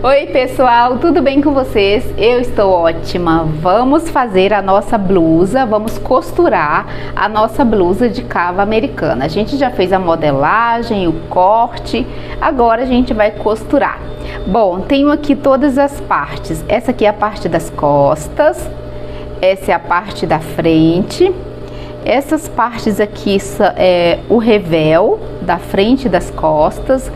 Oi pessoal, tudo bem com vocês? Eu estou ótima. Vamos fazer a nossa blusa, vamos costurar a nossa blusa de cava americana. A gente já fez a modelagem, o corte, agora a gente vai costurar. Bom, tenho aqui todas as partes. Essa aqui é a parte das costas, essa é a parte da frente. Essas partes aqui é o revel da frente e das costas.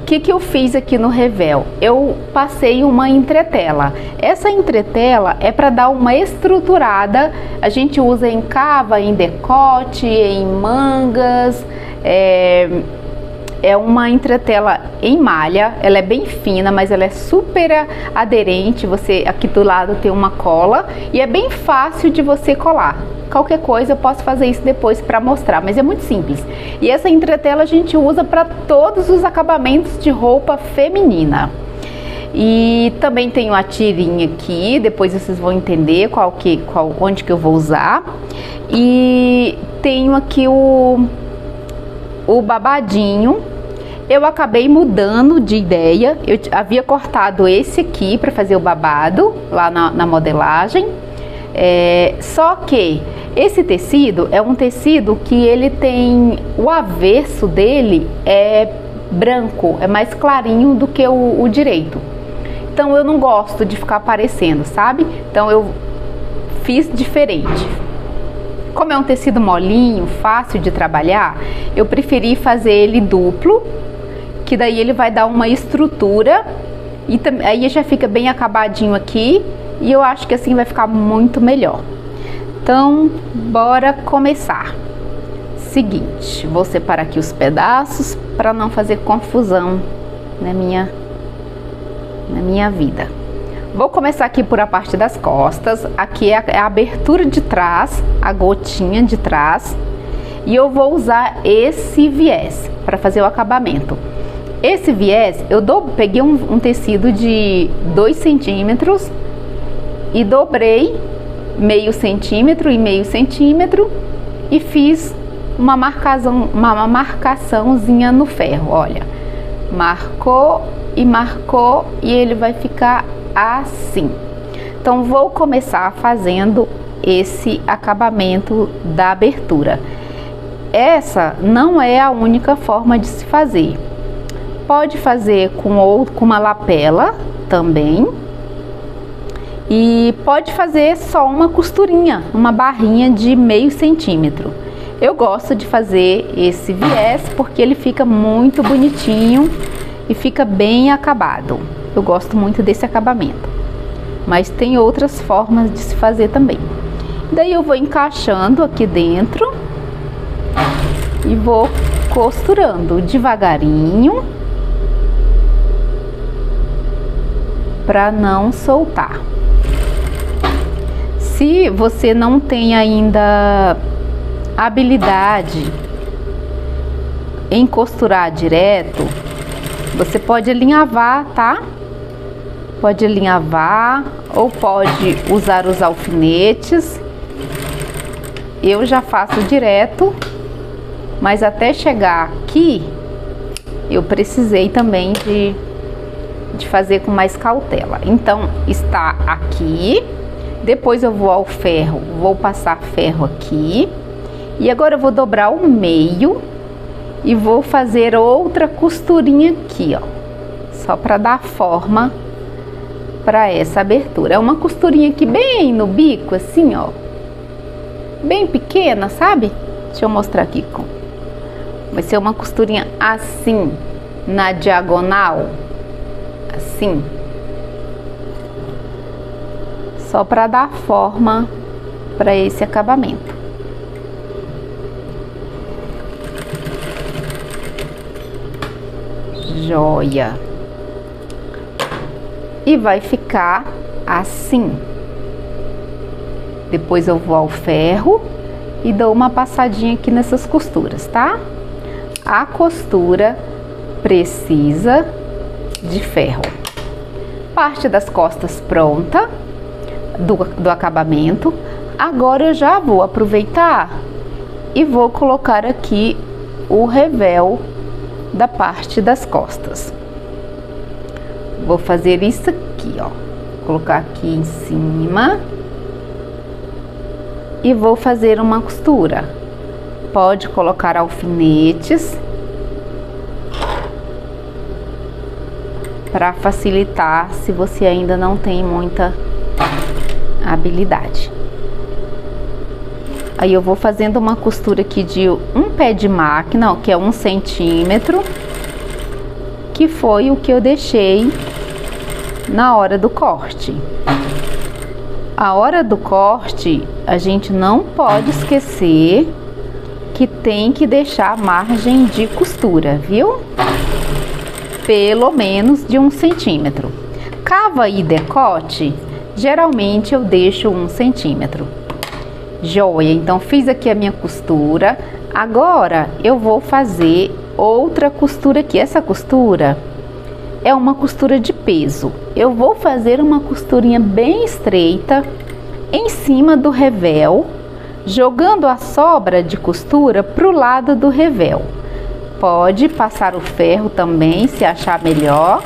O que eu fiz aqui no revel? Eu passei uma entretela. Essa entretela é para dar uma estruturada. A gente usa em cava, em decote, em mangas. É uma entretela em malha. Ela é bem fina, mas ela é super aderente. Você aqui do lado tem uma cola e é bem fácil de você colar. Qualquer coisa eu posso fazer isso depois para mostrar, mas é muito simples. E essa entretela a gente usa para todos os acabamentos de roupa feminina. E também tenho a tirinha aqui, depois vocês vão entender onde que eu vou usar. E tenho aqui o babadinho. Eu acabei mudando de ideia. Eu havia cortado esse aqui para fazer o babado lá na modelagem. Só que esse tecido é um tecido que ele tem, o avesso dele é branco, é mais clarinho do que o direito. Então eu não gosto de ficar aparecendo, sabe? Então eu fiz diferente. Como é um tecido molinho, fácil de trabalhar, eu preferi fazer ele duplo, que daí ele vai dar uma estrutura e aí já fica bem acabadinho aqui. E eu acho que assim vai ficar muito melhor. Então, bora começar. Seguinte, vou separar aqui os pedaços para não fazer confusão na minha vida. Vou começar aqui por a parte das costas. Aqui é a abertura de trás, a gotinha de trás. E eu vou usar esse viés para fazer o acabamento. Esse viés, peguei um tecido de 2 centímetros e dobrei meio centímetro e meio centímetro e fiz uma marcaçãozinha no ferro. Olha, marcou e ele vai ficar assim. Então vou começar fazendo esse acabamento da abertura. Essa não é a única forma de se fazer. Pode fazer com uma lapela também. E pode fazer só uma costurinha, uma barrinha de meio centímetro. Eu gosto de fazer esse viés porque ele fica muito bonitinho e fica bem acabado. Eu gosto muito desse acabamento. Mas tem outras formas de se fazer também. Daí eu vou encaixando aqui dentro e vou costurando devagarinho para não soltar. Se você não tem ainda habilidade em costurar direto, você pode alinhavar, tá? Pode alinhavar ou pode usar os alfinetes. Eu já faço direto, mas até chegar aqui, eu precisei também de fazer com mais cautela. Então, está aqui. Depois eu vou ao ferro, vou passar ferro aqui. E agora eu vou dobrar o meio e vou fazer outra costurinha aqui, ó. Só para dar forma para essa abertura. É uma costurinha aqui bem no bico, assim, ó. Bem pequena, sabe? Deixa eu mostrar aqui. Vai ser uma costurinha assim, na diagonal. Assim. Só para dar forma para esse acabamento. Joia! E vai ficar assim. Depois eu vou ao ferro e dou uma passadinha aqui nessas costuras, tá? A costura precisa de ferro. Parte das costas pronta. Do acabamento. Agora eu já vou aproveitar e vou colocar aqui o revel da parte das costas. Vou fazer isso aqui, ó. Colocar aqui em cima. E vou fazer uma costura. Pode colocar alfinetes para facilitar se você ainda não tem muita habilidade. Aí eu vou fazendo uma costura aqui de um pé de máquina, ó, que é 1 centímetro, que foi o que eu deixei na hora do corte. A hora do corte, a gente não pode esquecer que tem que deixar margem de costura, viu? Pelo menos de 1 centímetro. Cava e decote, geralmente eu deixo 1 centímetro. Joia, então fiz aqui a minha costura. Agora eu vou fazer outra costura aqui. Essa costura é uma costura de peso. Eu vou fazer uma costurinha bem estreita em cima do revel, jogando a sobra de costura para o lado do revel. Pode passar o ferro também, se achar melhor,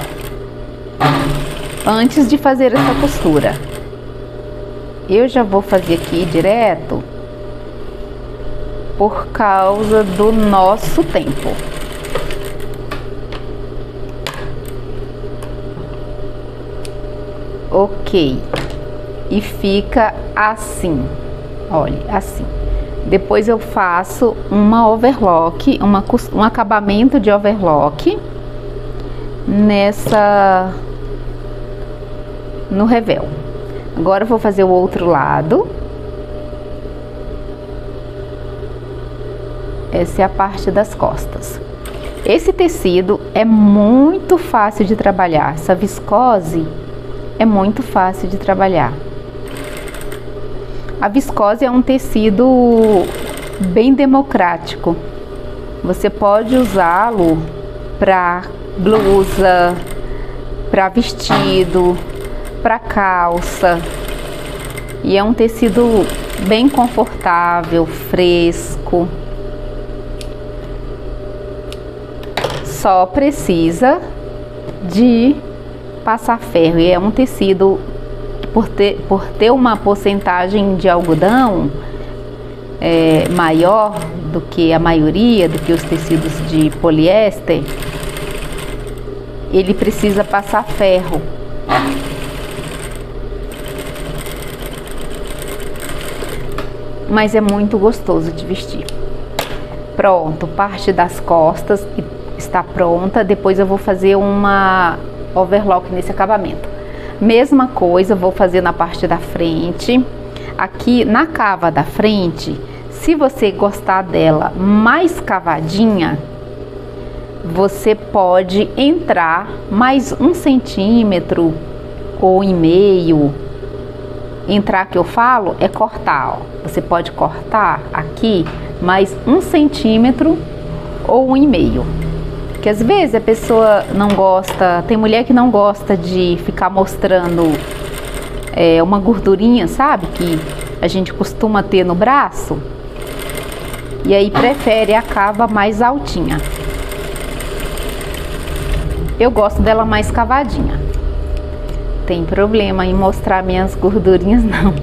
antes de fazer essa costura. Eu já vou fazer aqui direto por causa do nosso tempo. Ok, e fica assim, olha, assim. Depois eu faço uma overlock, um acabamento de overlock no revel. Agora eu vou fazer o outro lado. Essa é a parte das costas. Esse tecido é muito fácil de trabalhar, essa viscose é muito fácil de trabalhar. A viscose é um tecido bem democrático. Você pode usá-lo para blusa, para vestido, para calça. E é um tecido bem confortável, fresco. Só precisa de passar ferro. E é um tecido que por ter uma porcentagem de algodão maior do que a maioria, do que os tecidos de poliéster, ele precisa passar ferro. Mas é muito gostoso de vestir. Pronto, parte das costas está pronta. Depois eu vou fazer uma overlock nesse acabamento. Mesma coisa, vou fazer na parte da frente. Aqui na cava da frente, se você gostar dela mais cavadinha, você pode entrar mais 1 centímetro ou 1,5. Entrar que eu falo é cortar, ó. Você pode cortar aqui mais 1 centímetro ou 1,5. Porque às vezes a pessoa não gosta, tem mulher que não gosta de ficar mostrando uma gordurinha, sabe? Que a gente costuma ter no braço. E aí prefere a cava mais altinha. Eu gosto dela mais cavadinha. Tem problema em mostrar minhas gordurinhas, não.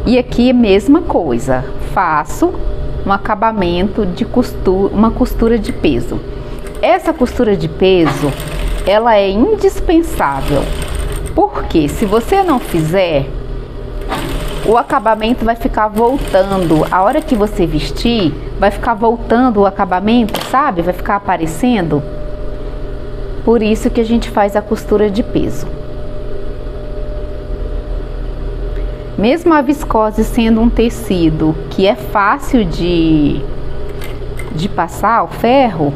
E aqui mesma coisa, faço um acabamento de costura, uma costura de peso. Essa costura de peso, ela é indispensável, porque se você não fizer, o acabamento vai ficar voltando. A hora que você vestir, vai ficar voltando o acabamento, sabe? Vai ficar aparecendo. Por isso que a gente faz a costura de peso. Mesmo a viscose sendo um tecido que é fácil de passar o ferro,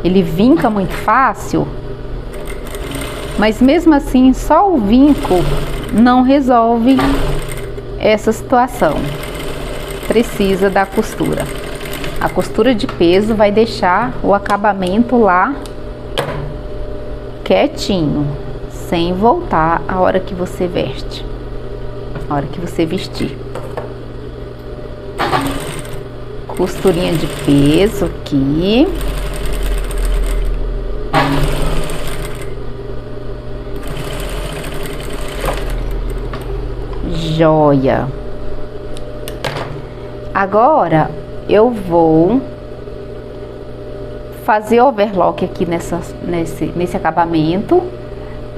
ele vinca muito fácil, mas mesmo assim só o vinco não resolve essa situação. Precisa da costura. A costura de peso vai deixar o acabamento lá quietinho, sem voltar a hora que você veste, a hora que você vestir. Costurinha de peso aqui. Joia. Agora eu vou fazer overlock aqui nesse acabamento,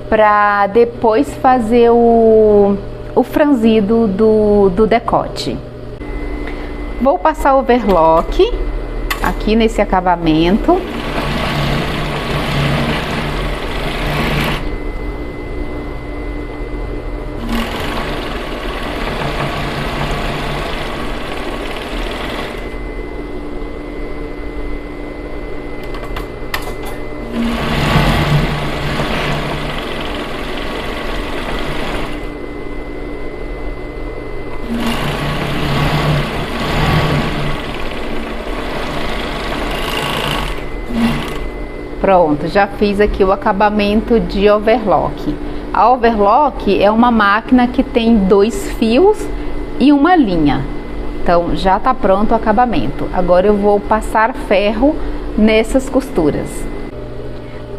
para depois fazer o franzido do decote. Vou passar overlock aqui nesse acabamento. Pronto, já fiz aqui o acabamento de overlock. A overlock é uma máquina que tem 2 fios e uma linha. Então já tá pronto o acabamento. Agora eu vou passar ferro nessas costuras.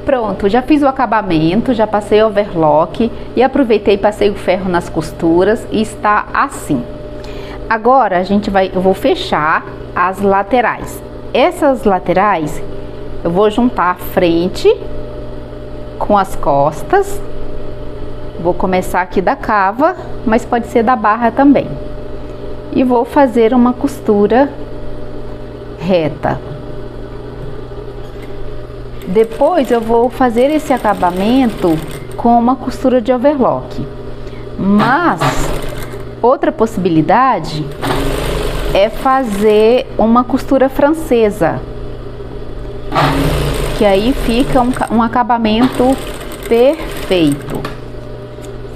Pronto, já fiz o acabamento, já passei overlock e aproveitei e passei o ferro nas costuras e está assim. Agora eu vou fechar as laterais. Essas laterais eu vou juntar a frente com as costas. Vou começar aqui da cava, mas pode ser da barra também. E vou fazer uma costura reta. Depois eu vou fazer esse acabamento com uma costura de overlock. Mas outra possibilidade é fazer uma costura francesa, que aí fica um acabamento perfeito.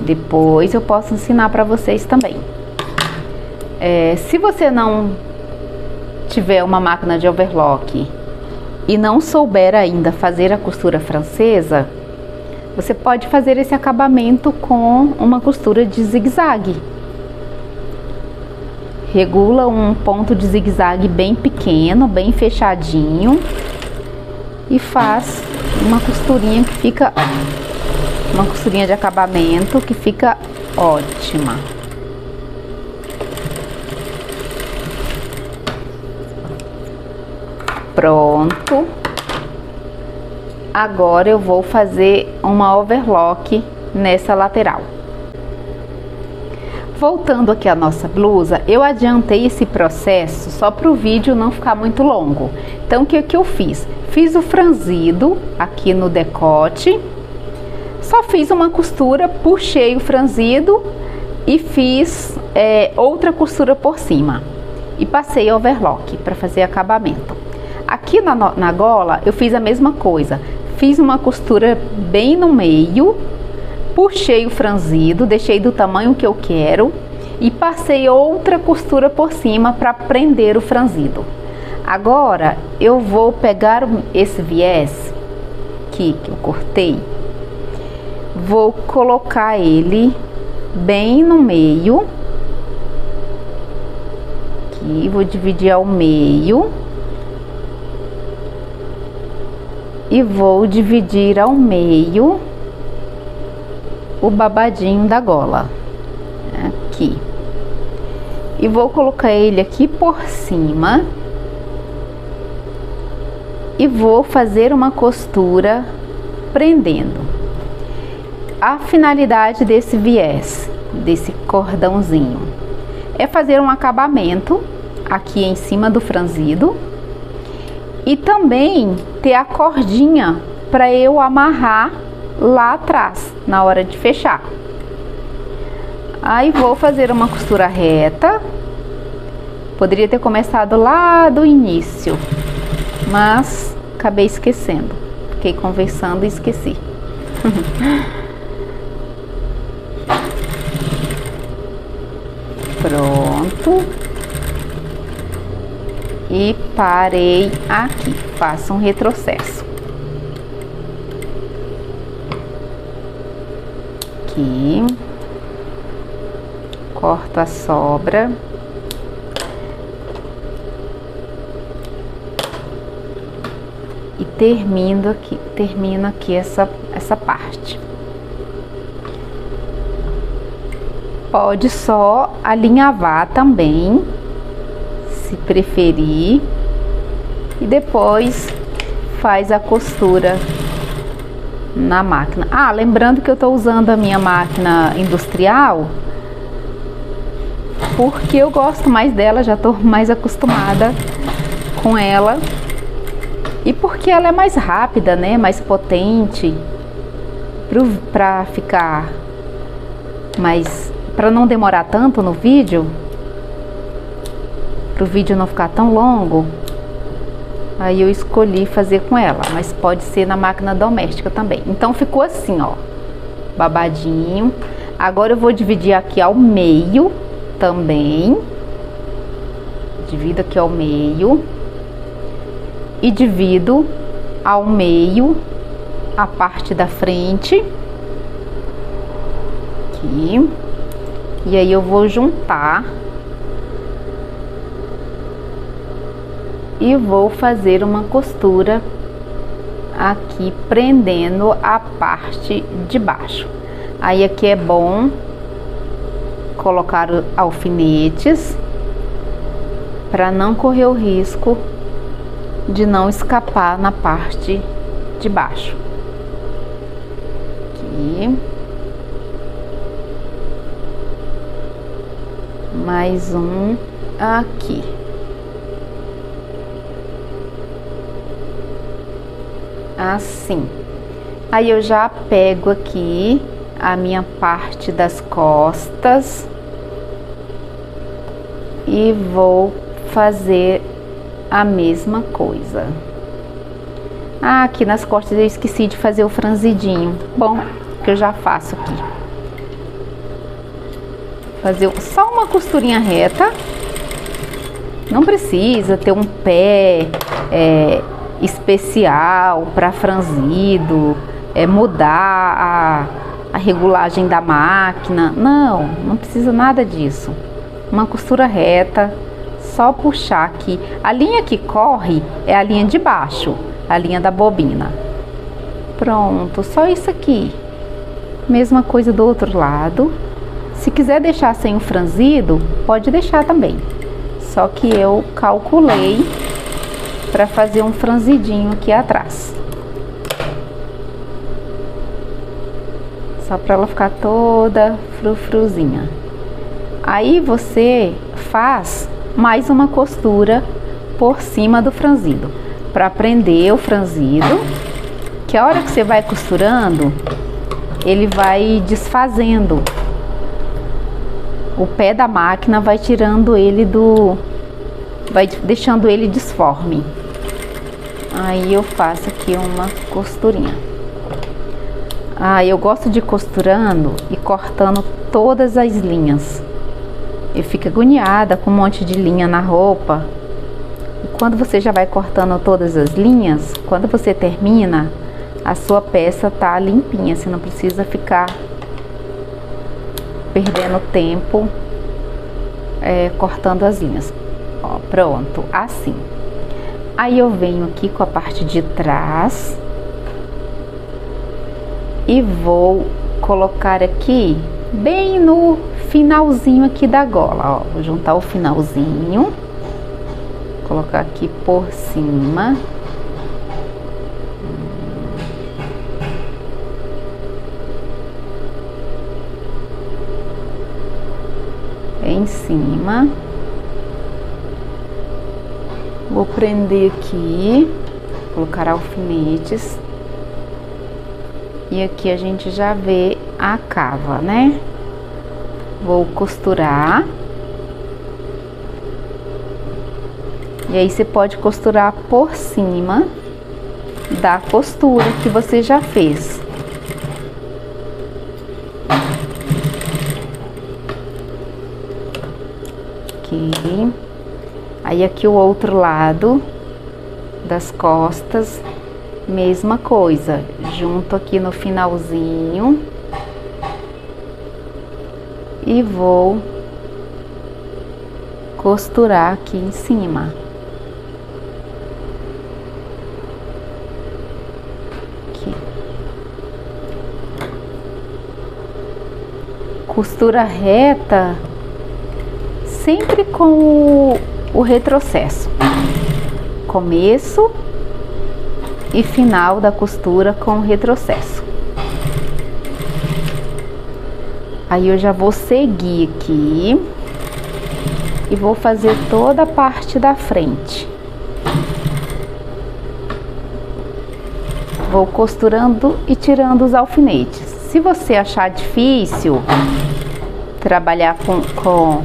Depois eu posso ensinar para vocês também. Se você não tiver uma máquina de overlock e não souber ainda fazer a costura francesa, você pode fazer esse acabamento com uma costura de zigue-zague. Regula um ponto de zigue-zague bem pequeno, bem fechadinho, e faz uma costurinha que fica, uma costurinha de acabamento que fica ótima. Pronto. Agora eu vou fazer uma overlock nessa lateral. Voltando aqui à nossa blusa, eu adiantei esse processo só para o vídeo não ficar muito longo. Então o que eu fiz? Fiz o franzido aqui no decote, só fiz uma costura, puxei o franzido e fiz outra costura por cima e passei overlock para fazer acabamento. Aqui na gola eu fiz a mesma coisa, fiz uma costura bem no meio, puxei o franzido, deixei do tamanho que eu quero e passei outra costura por cima para prender o franzido. Agora eu vou pegar esse viés aqui que eu cortei, vou colocar ele bem no meio, aqui vou dividir ao meio e vou dividir ao meio o babadinho da gola aqui e vou colocar ele aqui por cima e vou fazer uma costura prendendo. A finalidade desse viés, desse cordãozinho, é fazer um acabamento aqui em cima do franzido e também ter a cordinha para eu amarrar lá atrás na hora de fechar. Aí vou fazer uma costura reta. Poderia ter começado lá do início, mas acabei esquecendo. Fiquei conversando e esqueci. Pronto. E parei aqui. Faço um retrocesso. Aqui. Corto a sobra. E termino aqui essa parte. pode só alinhavar também, se preferir, e depois faz a costura na máquina. Ah, lembrando que eu tô usando a minha máquina industrial porque eu gosto mais dela, já tô mais acostumada com ela, e porque ela é mais rápida, né, mais potente, para ficar mais, para não demorar tanto no vídeo, para o vídeo não ficar tão longo. Aí eu escolhi fazer com ela, mas pode ser na máquina doméstica também. Então ficou assim, ó, babadinho. Agora eu vou dividir aqui ao meio também. Divido aqui ao meio e divido ao meio a parte da frente aqui. E aí eu vou juntar e vou fazer uma costura aqui, prendendo a parte de baixo. Aí aqui é bom colocar alfinetes para não correr o risco de não escapar na parte de baixo. Aqui. Mais um aqui. Assim. Aí eu já pego aqui a minha parte das costas e vou fazer a mesma coisa. Ah, aqui nas costas eu esqueci de fazer o franzidinho. Bom, que eu já faço aqui. Fazer só uma costurinha reta. Não precisa ter um pé especial para franzido, mudar a regulagem da máquina. Não, não precisa nada disso. Uma costura reta, só puxar aqui. A linha que corre é a linha de baixo, a linha da bobina. Pronto, só isso aqui. Mesma coisa do outro lado. Se quiser deixar sem o franzido, pode deixar também. Só que eu calculei para fazer um franzidinho aqui atrás. Só para ela ficar toda frufruzinha. Aí você faz mais uma costura por cima do franzido, para prender o franzido, que a hora que você vai costurando, ele vai desfazendo. O pé da máquina vai tirando ele vai deixando ele disforme. Aí eu faço aqui uma costurinha. Ah, eu gosto de ir costurando e cortando todas as linhas. Eu fico agoniada com um monte de linha na roupa. E quando você já vai cortando todas as linhas, quando você termina, a sua peça tá limpinha. Você não precisa ficar perdendo tempo cortando as linhas. Ó, pronto, assim. Aí eu venho aqui com a parte de trás e vou colocar aqui bem no finalzinho aqui da gola, ó. Vou juntar o finalzinho, colocar aqui por cima. Em cima. Vou prender aqui, colocar alfinetes. E aqui a gente já vê a cava, né? Vou costurar. E aí você pode costurar por cima da costura que você já fez. Aqui. Aí aqui o outro lado das costas, mesma coisa, junto aqui no finalzinho e vou costurar aqui em cima. Aqui. costura reta, sempre com o retrocesso, começo e final da costura com o retrocesso. Aí eu já vou seguir aqui e vou fazer toda a parte da frente. Vou costurando e tirando os alfinetes. Se você achar difícil trabalhar com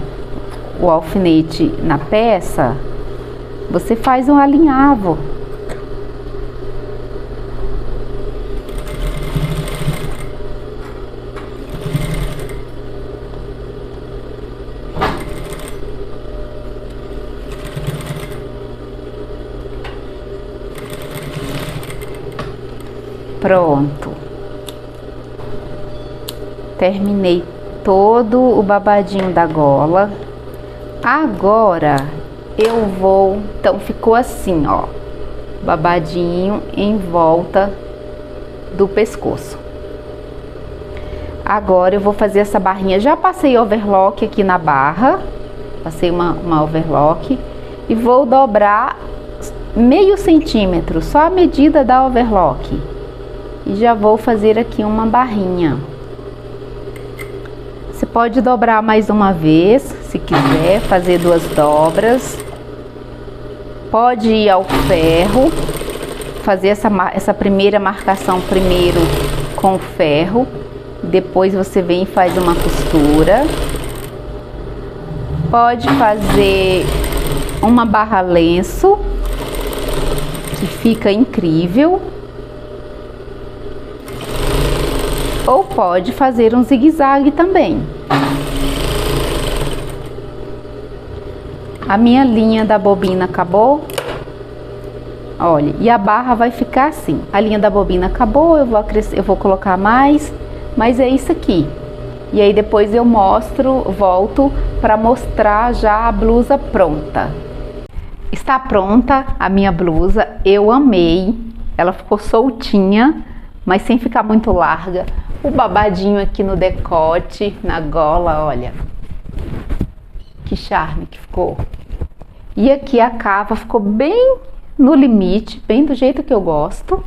o alfinete na peça, você faz um alinhavo. Pronto. Terminei todo o babadinho da gola. Agora eu vou, então ficou assim, ó, babadinho em volta do pescoço. Agora eu vou fazer essa barrinha. Já passei overlock aqui na barra, passei uma overlock e vou dobrar meio centímetro, só a medida da overlock. E já vou fazer aqui uma barrinha. Você pode dobrar mais uma vez, se quiser, fazer 2 dobras. Pode ir ao ferro, fazer essa primeira marcação primeiro com o ferro. Depois você vem e faz uma costura. Pode fazer uma barra lenço, que fica incrível. Ou pode fazer um zigue-zague também. A minha linha da bobina acabou. Olha, e a barra vai ficar assim. A linha da bobina acabou, eu vou colocar mais, mas é isso aqui. E aí depois eu volto para mostrar já a blusa pronta. Está pronta a minha blusa, eu amei. Ela ficou soltinha, mas sem ficar muito larga. O babadinho aqui no decote, na gola, olha. Que charme que ficou. E aqui a cava ficou bem no limite, bem do jeito que eu gosto.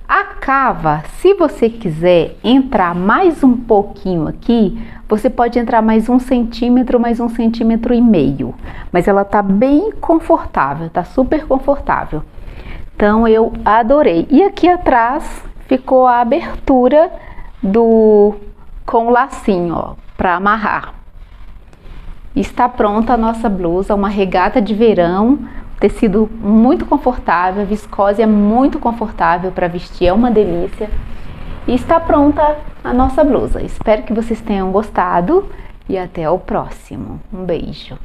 A cava, se você quiser entrar mais um pouquinho aqui, você pode entrar mais 1 centímetro, mais 1,5 centímetros. Mas ela tá bem confortável, tá super confortável. Então eu adorei. E aqui atrás ficou a abertura com o lacinho, ó, para amarrar. Está pronta a nossa blusa, uma regata de verão, tecido muito confortável, viscose é muito confortável para vestir, é uma delícia. E está pronta a nossa blusa. Espero que vocês tenham gostado e até o próximo. Um beijo.